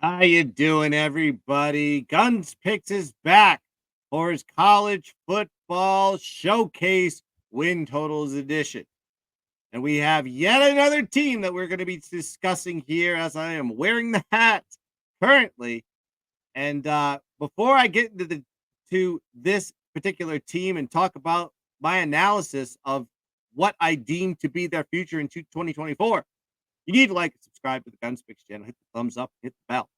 How you doing, everybody? Gunzpicks is back for his college football showcase win totals edition. And we have yet another team that we're going to be discussing here as I am wearing the hat currently. And before I get to this particular team and talk about my analysis of what I deem to be their future in 2024, you need to like and subscribe to the Gunzpicks channel, hit the thumbs up, hit the bell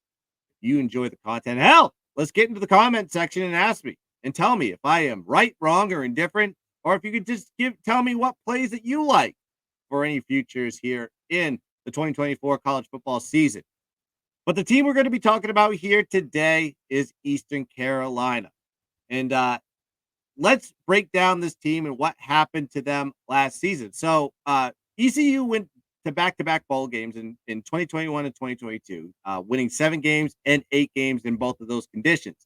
you enjoy the content. Hell, let's get into the comment section and ask me and tell me if I am right, wrong, or indifferent, or if you could just tell me what plays that you like for any futures here in the 2024 college football season. But the team we're going to be talking about here today is Eastern Carolina. And let's break down this team and what happened to them last season. So ECU went to back-to-back bowl games in 2021 and 2022, winning 7 games and 8 games in both of those conditions.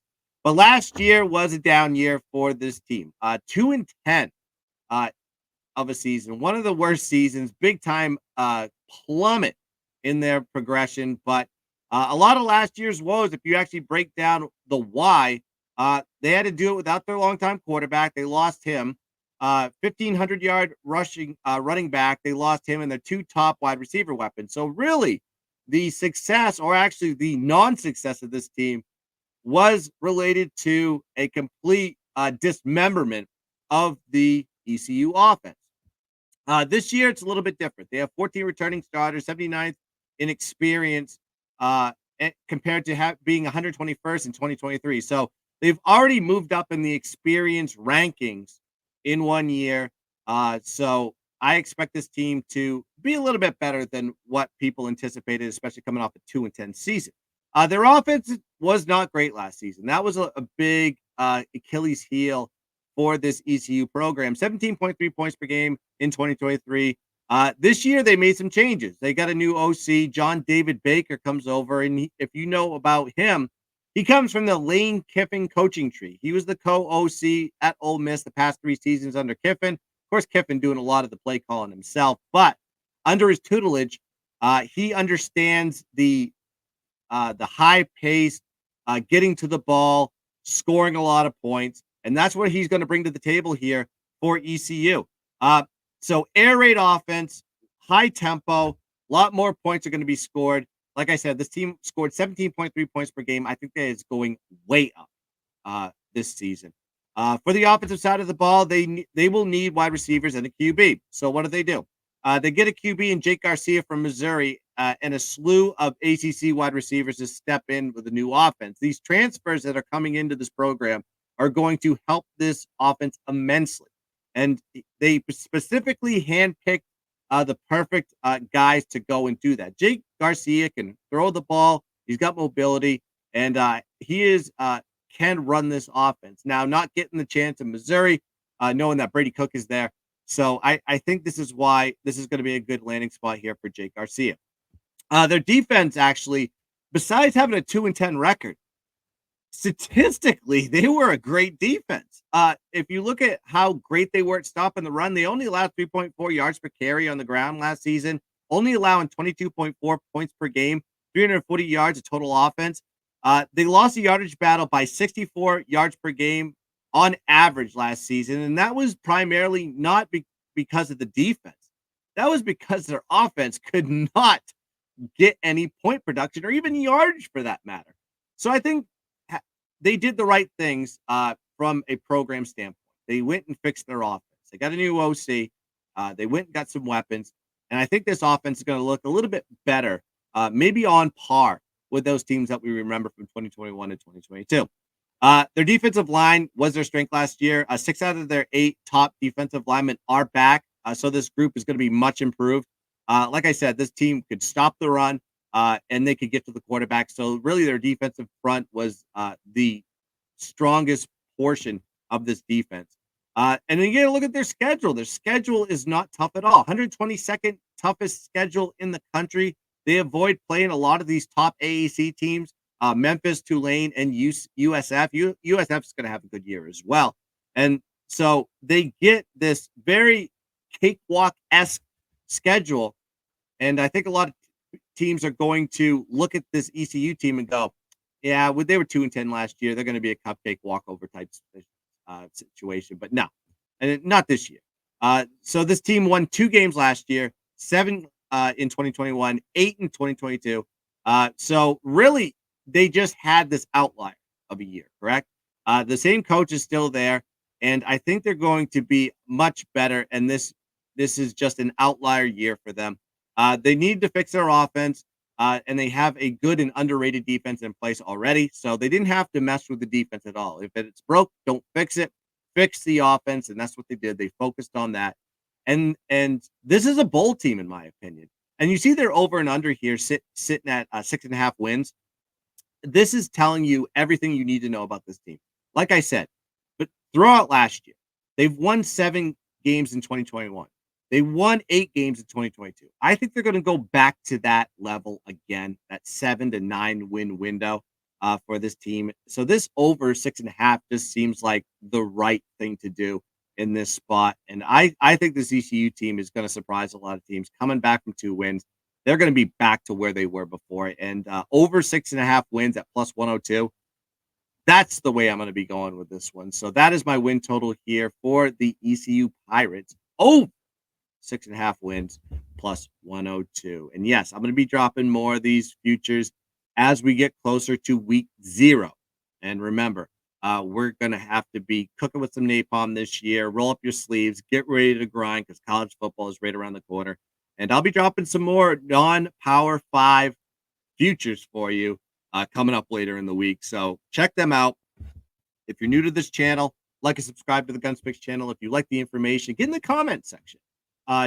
But last year was a down year for this team. 2-10 of a season, one of the worst seasons, big time plummet in their progression. But a lot of last year's woes, if you actually break down the why, they had to do it without their longtime quarterback. They lost him. 1,500-yard running back. They lost him and their 2 top wide receiver weapons. So really, the success, or actually the non-success of this team, was related to a complete dismemberment of the ECU offense. This year, it's a little bit different. They have 14 returning starters, 79th in experience, compared to being 121st in 2023. So they've already moved up in the experience rankings in 1 year. So I expect this team to be a little bit better than what people anticipated, especially coming off a 2-10 season. Their offense was not great last season. That was a big Achilles heel for this ECU program. 17.3 points per game in 2023. This year, they made some changes. They got a new OC. John David Baker comes over, and if you know about him, he comes from the Lane Kiffin coaching tree. He was the co-OC at Ole Miss the past 3 seasons under Kiffin. Of course, Kiffin doing a lot of the play calling himself, but under his tutelage, he understands the high pace, getting to the ball, scoring a lot of points, and that's what he's going to bring to the table here for ECU. So air raid offense, high tempo, a lot more points are going to be scored. Like I said, this team scored 17.3 points per game. I think that is going way up this season. For the offensive side of the ball, they will need wide receivers and a QB. So what do? They get a QB in Jake Garcia from Missouri and a slew of ACC wide receivers to step in with a new offense. These transfers that are coming into this program are going to help this offense immensely. And they specifically handpicked the perfect guys to go and do that. Jake Garcia can throw the ball. He's got mobility, and he can run this offense. Now, not getting the chance in Missouri, knowing that Brady Cook is there. So I think this is why this is going to be a good landing spot here for Jake Garcia. Their defense, actually, besides having a 2-10 record, statistically, they were a great defense. If you look at how great they were at stopping the run, they only allowed 3.4 yards per carry on the ground last season, only allowing 22.4 points per game, 340 yards of total offense. They lost the yardage battle by 64 yards per game on average last season, and that was primarily not because of the defense. That was because their offense could not get any point production or even yardage for that matter. So I think they did the right things from a program standpoint. They went and fixed their offense. They got a new OC. They went and got some weapons. And I think this offense is going to look a little bit better, maybe on par with those teams that we remember from 2021 and 2022. Their defensive line was their strength last year. 6 out of their 8 top defensive linemen are back. So this group is going to be much improved. Like I said, this team could stop the run and they could get to the quarterback. So really their defensive front was the strongest portion of this defense. And then you got to look at their schedule. Their schedule is not tough at all. 122nd toughest schedule in the country. They avoid playing a lot of these top AAC teams. Memphis, Tulane, and USF. USF is going to have a good year as well. And so they get this very cakewalk-esque schedule. And I think a lot of teams are going to look at this ECU team and go, yeah, they were 2-10 last year. They're going to be a cupcake walkover type situation, but no, and not this year. So this team won 2 games last year, 7 in 2021, 8 in 2022. So really, they just had this outlier of a year, correct? The same coach is still there, and I think they're going to be much better. And this is just an outlier year for them. They need to fix their offense, and they have a good and underrated defense in place already. So they didn't have to mess with the defense at all. If it's broke, don't fix it. Fix the offense, and that's what they did. They focused on that, and this is a bowl team, in my opinion. And you see their over and under here sitting at 6.5 wins. This is telling you everything you need to know about this team. Like I said, but throughout last year, they've won 7 games in 2021. They won 8 games in 2022. I think they're going to go back to that level again, that 7 to 9 win window for this team. So this over 6.5 just seems like the right thing to do in this spot. And I think this ECU team is going to surprise a lot of teams coming back from 2 wins. They're going to be back to where they were before. And over 6.5 wins at plus 102. That's the way I'm going to be going with this one. So that is my win total here for the ECU Pirates. Oh, 6.5 wins plus 102. And yes, I'm going to be dropping more of these futures as we get closer to week 0. And remember, we're going to have to be cooking with some napalm this year. Roll up your sleeves, get ready to grind because college football is right around the corner. And I'll be dropping some more non-Power 5 futures for you coming up later in the week. So check them out. If you're new to this channel, like and subscribe to the Gunzpicks channel. If you like the information, get in the comment section.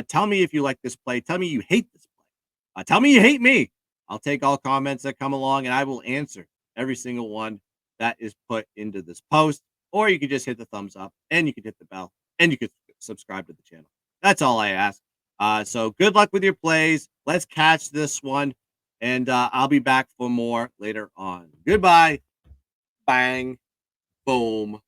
Tell me if you like this play. Tell me you hate this play. Tell me you hate me. I'll take all comments that come along, and I will answer every single one that is put into this post. Or you can just hit the thumbs up, and you can hit the bell, and you can subscribe to the channel. That's all I ask. So good luck with your plays. Let's catch this one, and I'll be back for more later on. Goodbye. Bang. Boom.